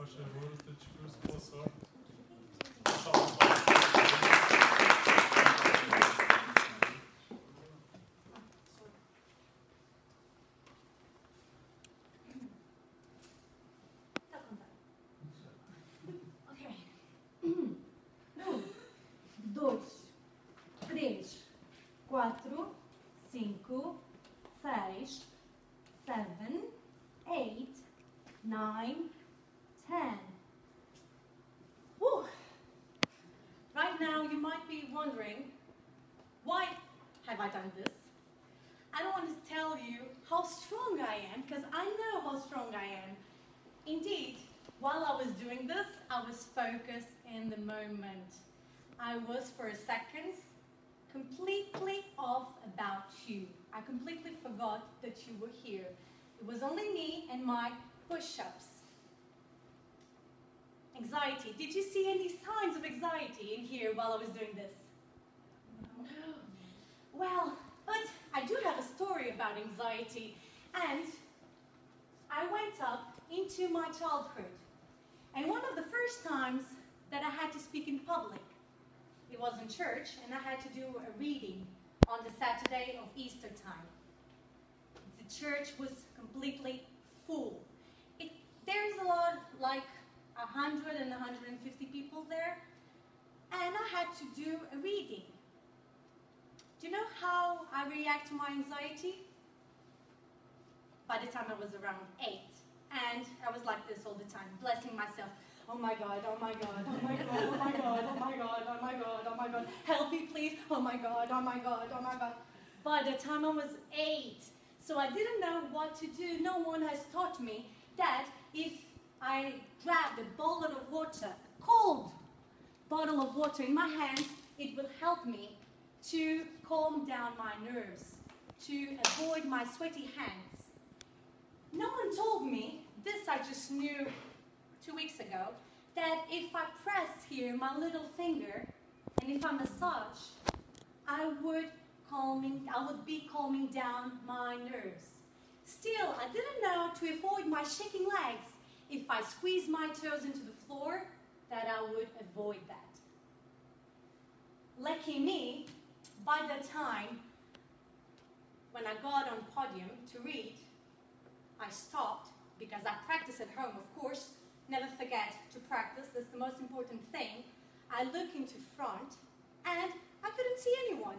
faz favor, o discurso passou. Quatro, cinco, seis, 7, 8, 9, 10. Whew. Right now you might be wondering, why have I done this? I don't want to tell you how strong I am, because I know how strong I am. Indeed, while I was doing this, I was focused in the moment. I was, for a second, completely off about you. I completely forgot that you were here. It was only me and my push-ups. Anxiety. Did you see any signs of anxiety in here while I was doing this? No. Well, but I do have a story about anxiety, and I went up into my childhood. And one of the first times that I had to speak in public, it was in church, and I had to do a reading on the Saturday of Easter time. The church was completely full. There is a lot, like 100 and 150 people there, and I had to do a reading. Do you know how I react to my anxiety? By the time I was around 8, and I was like this all the time, blessing myself. Oh my God, oh my God, oh my God, oh my God, oh my God, oh my God, oh my God, help me please, oh my God, oh my God, oh my God. By the time I was 8, so I didn't know what to do. No one has taught me that if I grabbed a bottle of water, a cold bottle of water in my hands, it will help me to calm down my nerves, to avoid my sweaty hands. No one told me, this I just knew 2 weeks ago, that if I press here my little finger and if I massage, I would be calming down my nerves. Still, I didn't know to avoid my shaking legs. If I squeeze my toes into the floor, that I would avoid that. Lucky me, by the time when I got on podium to read, I stopped, because I practice at home, of course. Never forget to practice, that's the most important thing. I look into front, and I couldn't see anyone.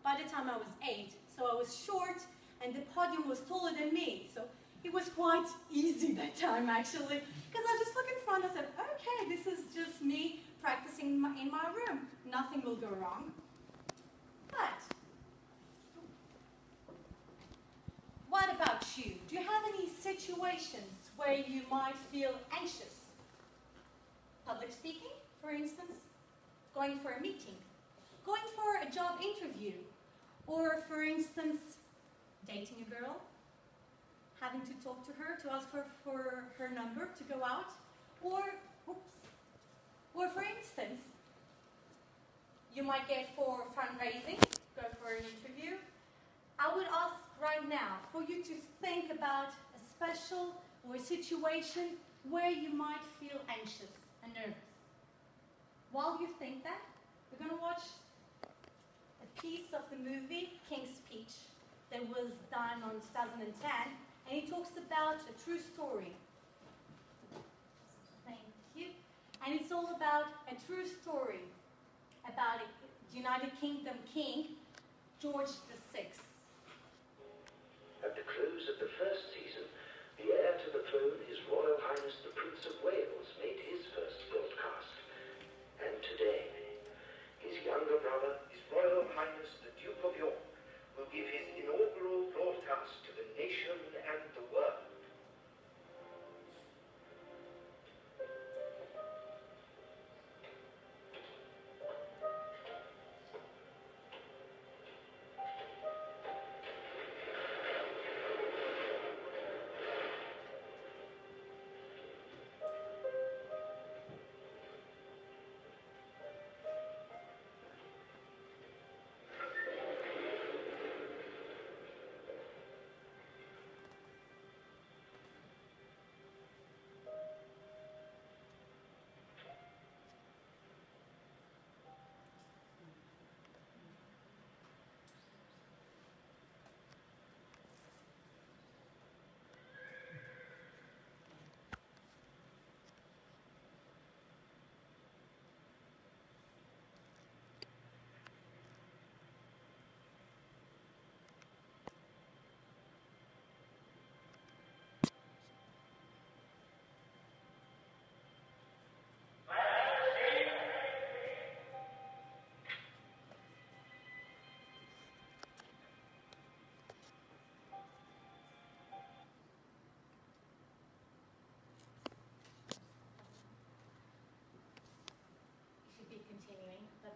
By the time I was 8, so I was short, and the podium was taller than me, so it was quite easy that time, actually, because I just looked in front and said, okay, this is just me practicing in my room. Nothing will go wrong. But what about you? Do you have any situations where you might feel anxious? Public speaking, for instance, going for a meeting, going for a job interview, or, for instance, dating a girl, having to talk to her, to ask her for her number to go out, or for instance, you might get for fundraising, go for an interview. I would ask right now for you to think about a special or a situation where you might feel anxious and nervous. While you think that, we're going to watch a piece of the movie King's Speech that was done on 2010, and it talks about a true story. Thank you. And it's all about a true story about a United Kingdom King, George VI. At the close of the first season, the heir to the throne, His Royal Highness the Prince of Wales, made his first broadcast. And today, his younger brother, His Royal Highness the Duke of York, will give his inaugural broadcast to the nation and the world.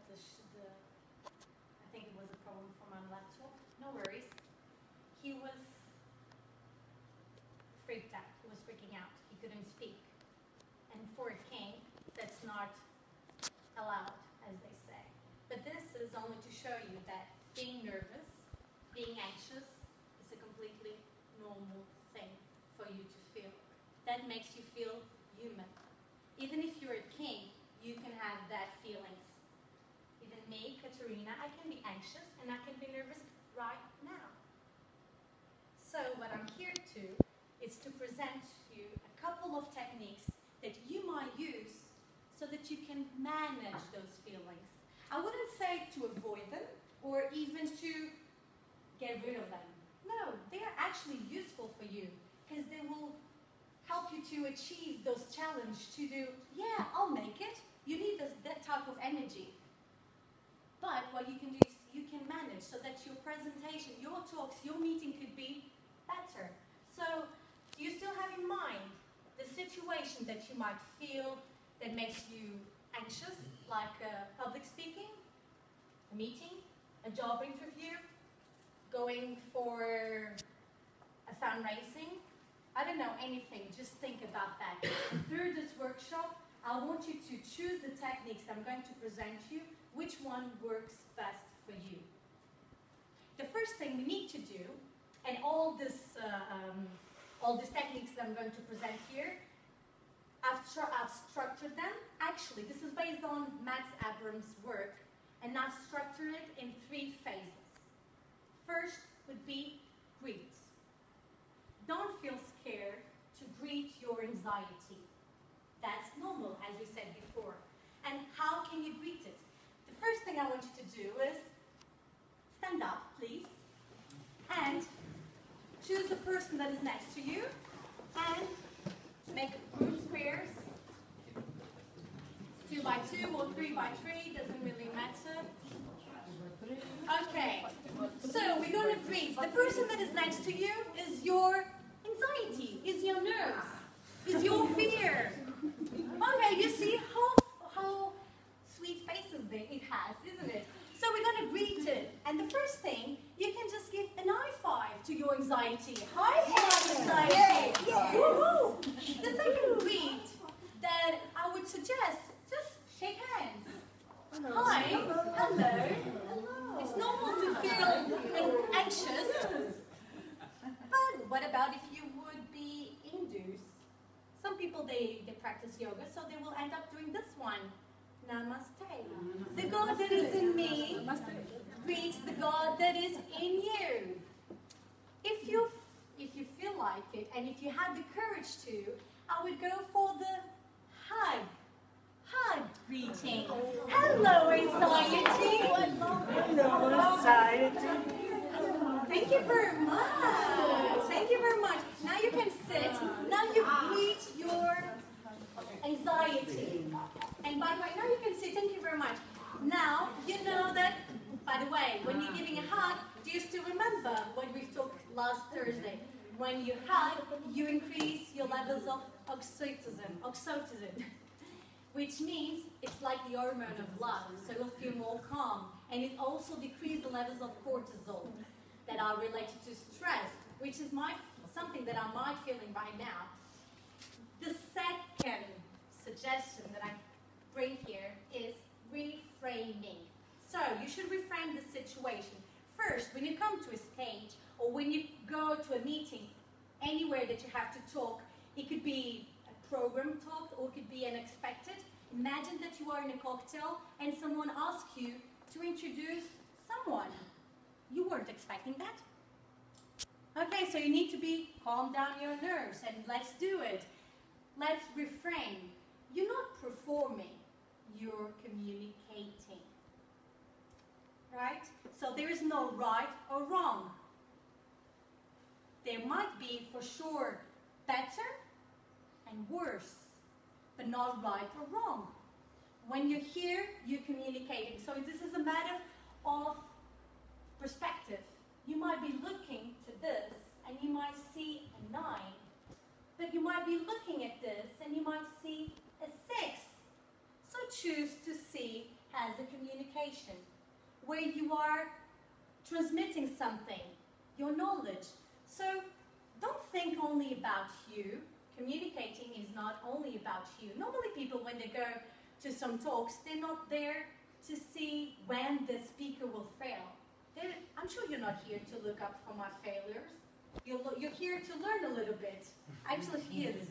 but I think it was a problem for my laptop. No worries. He was freaked out. He was freaking out. He couldn't speak. And for a king, that's not allowed, as they say. But this is only to show you that being nervous, being anxious, is a completely normal thing for you to feel. That makes you feel human. Even if you're a king, you can have that feelings. Even me, Katerina, I can be anxious and I can be nervous right now. So what I'm here to is to present to you a couple of techniques that you might use so that you can manage those feelings. I wouldn't say to avoid them or even to get rid of them. No, they are actually useful for you because they will help you to achieve those challenges to do, yeah, I'll make it. You need that type of energy. But what you can do is you can manage so that your presentation, your talks, your meeting could be better. So do you still have in mind the situation that you might feel that makes you anxious, like public speaking, a meeting, a job interview, going for a fundraising? I don't know anything, just think about that. Through this workshop, I want you to choose the techniques I'm going to present you, which one works best for you. The first thing we need to do, and all these techniques that I'm going to present here, I've structured them. Actually, this is based on Matt Abrams' work, and I've structured it in 3 phases. First would be greet. Don't feel scared to greet your anxiety. That's normal, as we said before. And how can you greet it? The first thing I want you to do is stand up, please, and choose the person that is next to you and make group squares, 2 by 2 or 3 by 3, doesn't really matter. Okay, so we're going to greet. The person that is next to you is your anxiety, is your nerves, is your fear. Okay, you see how sweet faces it has, isn't it? So we're going to greet it. And the first thing, you can just give an high five to your anxiety. High five, anxiety. Woohoo! The second greet that I would suggest, just shake hands. Hi, hello. It's normal to feel anxious. But what about if you would be Hindus? Some people, they practice yoga, so they will end up doing this one. Namaste. The God that is in me greets the God that is in you. If you feel like it, and if you have the courage to, I would go for the hug greeting. Hello, anxiety. Hello, anxiety. Thank you very much. Thank you very much. Now you can sit. Now you greet your anxiety. And by the way, now you can sit. Thank you very much. Now, you know that, by the way, when you're giving a hug, do you still remember what we talked last Thursday? When you hug, you increase your levels of oxytocin, which means it's like the hormone of love, so you'll feel more calm. And it also decreases the levels of cortisol that are related to stress, which is something that I'm feeling right now. The second suggestion that I bring here is reframing. So you should reframe the situation. First, when you come to a stage or when you go to a meeting, anywhere that you have to talk, it could be a program talk or it could be unexpected. Imagine that you are in a cocktail and someone asks you to introduce someone. You weren't expecting that. Okay, so you need to calm down your nerves and let's do it. Let's reframe. You're not performing, you're communicating. Right? So there is no right or wrong. There might be, for sure, better and worse, but not right or wrong. When you're here, you're communicating. So this is a matter of perspective. You might be looking to this, and you might see a 9. But you might be looking at this, and you might see a 6. So choose to see as a communication. communication, where you are transmitting something, your knowledge. So don't think only about you. Communicating is not only about you. Normally people, when they go to some talks, they're not there to see when the speaker will fail. I'm sure you're not here to look up for my failures. You're here to learn a little bit. Actually, he is.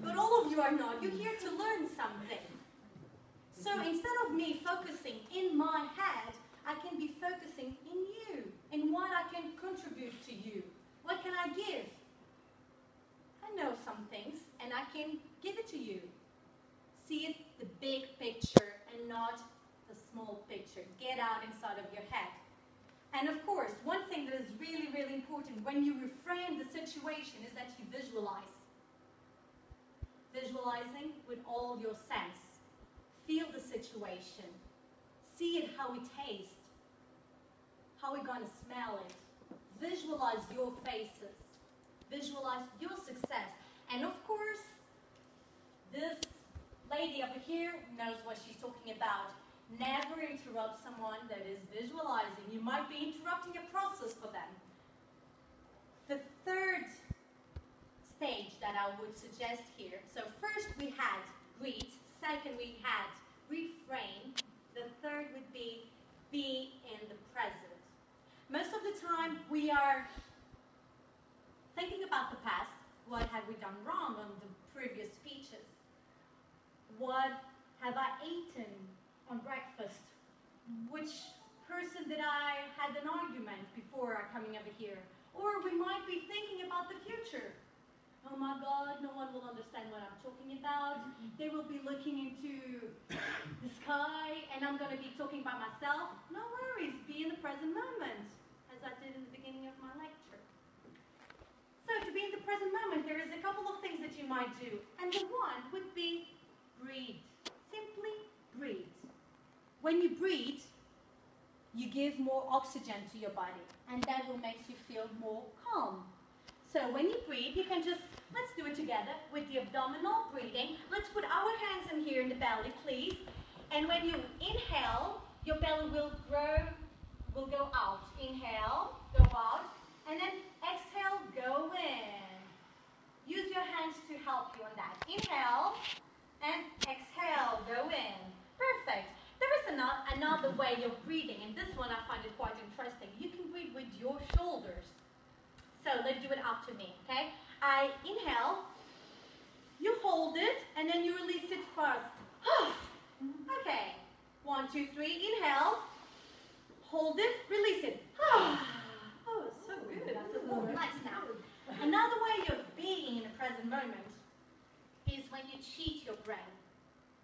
But all of you are not. You're here to learn something. So instead of me focusing in my head, I can be focusing in you, in what I can contribute to you. What can I give? I know some things, and I can give it to you. See it, the big picture, and not the small picture. Get out inside of your head. And of course, one thing that is really, really important when you reframe the situation is that you visualize. Visualizing with all your sense. Feel the situation. See it how it tastes. How we're going to smell it. Visualize your faces. Visualize your success. And of course, this lady over here knows what she's talking about. Never interrupt someone that is visualizing. You might be interrupting a process for them. The third stage that I would suggest here. So first we had greet. Second we had reframe. The third would be in the present. Most of the time we are thinking about the past. What have we done wrong on the previous speeches? What have I eaten on breakfast? Which person did I had an argument before coming over here? Or we might be thinking about the future. Oh my God, no one will understand what I'm talking about. They will be looking into the sky and I'm going to be talking by myself. No worries, be in the present moment, as I did in the beginning of my lecture. So to be in the present moment, there is a couple of things that you might do. And the one would be breathe. Simply breathe. When you breathe, you give more oxygen to your body, and that will make you feel more calm. So when you breathe, you can just, let's do it together with the abdominal breathing. Let's put our hands in here in the belly, please. And when you inhale, your belly will go out. Inhale, go out, and then exhale, go in. Use your hands to help you on that. Inhale, and exhale, go in. Perfect. There is another way of breathing, and this one I find it quite interesting. You can breathe with your shoulders. So let's do it after me, okay? I inhale, you hold it, and then you release it first. Okay. 1, 2, 3. Inhale, hold it, release it. Oh, so good. I feel more relaxed now. Another way of being in the present moment is when you cheat your brain.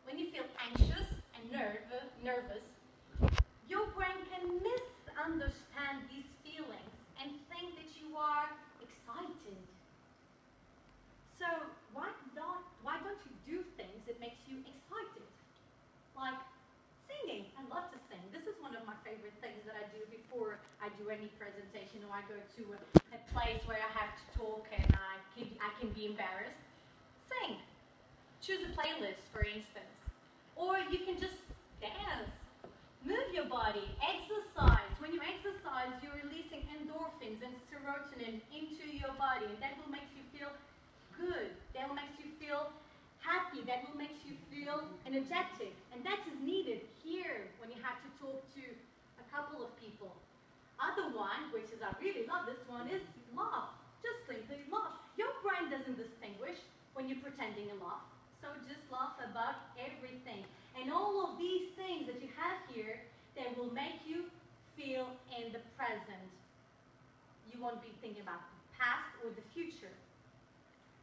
When you feel anxious and nervous, your brain can misunderstand these feelings and think that you are excited. So why don't you do things that makes you excited? Like singing. I love to sing. This is one of my favorite things that I do before I do any presentation or I go to a place where I have to talk and I can be embarrassed. Sing. Choose a playlist, for instance. Or you can just dance. Move your body. Exercise. When you exercise, you're releasing endorphins and serotonin into your body. And that will make you feel good. That will make you feel happy. That will make you feel energetic. And that is needed here when you have to talk to a couple of people. Other one, which is I really love this one, is laugh. Just simply laugh. Your brain doesn't distinguish when you're pretending to laugh. So just laugh about everything. And all of these things that you have here, they will make you feel in the present. You won't be thinking about the past or the future.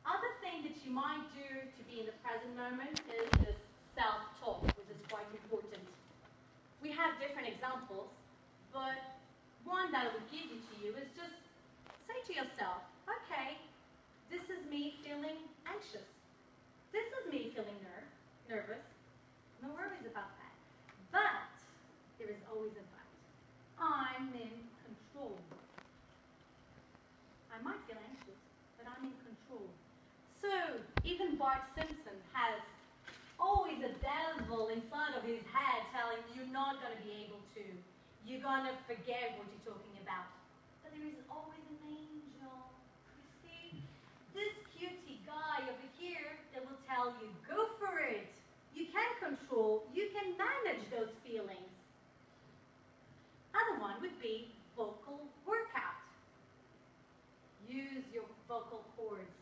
Other thing that you might do to be in the present moment is this self-talk, which is quite important. We have different examples, but one that I would give to you is just say to yourself, okay, this is me feeling anxious. This is me feeling nervous. No worries about that. But there is always a but. I'm in control. I might feel anxious, but I'm in control. So even Bart Simpson has always a devil inside of his head telling you you're not going to be able to. You're going to forget what you're talking about. But there is always an angel. You see, this cutie guy over here that will tell you, go for it. You can control, you can manage those feelings. Other one would be vocal workout. Use your vocal cords,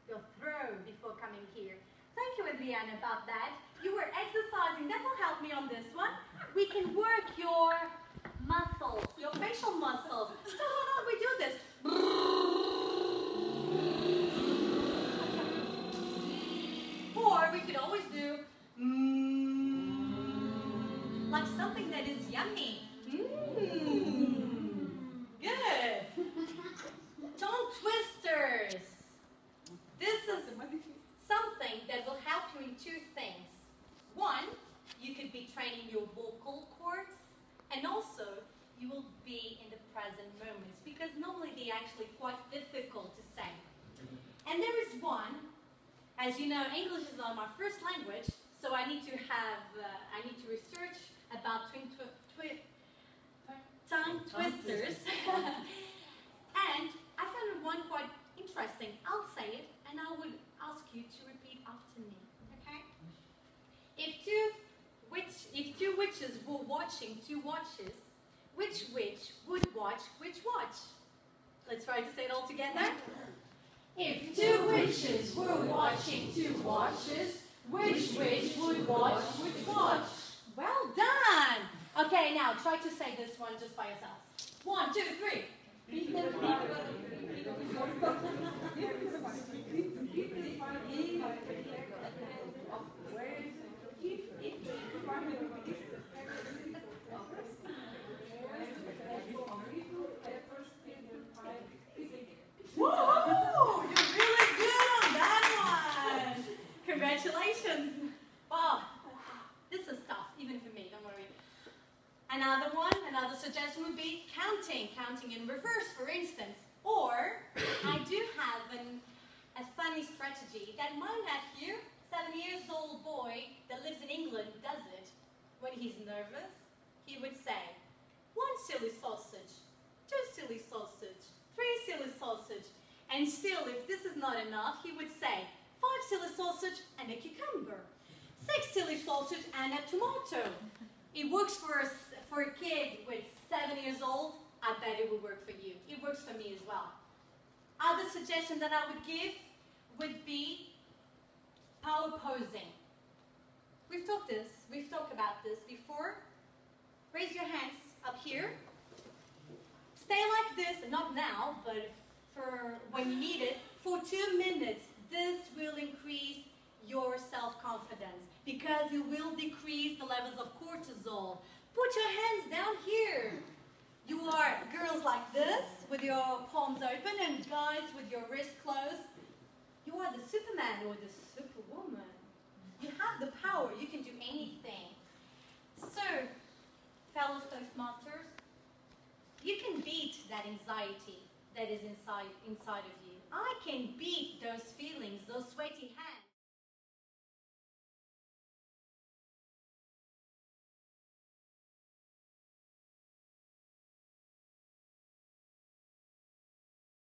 your throat before coming here. Thank you, Adriana, about that. You were exercising. That will help me on this one. We can work your muscles, your facial muscles. So how about we do this? Or we could always do like something that is yummy. Good. Tongue twisters. This is something that will help you in two things. One, you could be training your vocal cords, and also you will be in the present moments, because normally they're actually quite difficult to say. And there is one, as you know, English is not my first language, so I need to research about tongue twisters. And I found one quite interesting. I'll say it, and I would ask you to repeat after me, okay? If two witches were watching two watches, which witch would watch which watch? Let's try to say it all together. If two witches were watching two watches, which witch would watch which watch? Well done! Okay, now try to say this one just by yourselves. 1, 2, 3. Woohoo! You're really good on that one! Congratulations! Wow, this is tough, even for me, don't worry. Another suggestion would be counting in reverse, for instance. Or, I do have a funny strategy that my nephew, 7-year-old boy that lives in England, does it. When he's nervous, he would say, 1 silly sausage, 2 silly sausage, 3 silly sausage. And still, if this is not enough, he would say, 5 silly sausage and a cucumber, 6 silly sausage and a tomato. It works for a kid with 7 years old. I bet it would work for you. It works for me as well. Other suggestion that I would give would be power posing. We've talked about this before. Raise your hands up here. Stay like this, not now, but for when you need it, for 2 minutes. This will increase your self-confidence because it will decrease the levels of cortisol. Put your hands down here. You are girls like this with your palms open and guys with your wrists closed. You are the Superman or the Superwoman. You have the power. You can do anything. So, fellow Toastmasters, you can beat that anxiety that is inside of you. I can beat those feelings, those sweaty hands.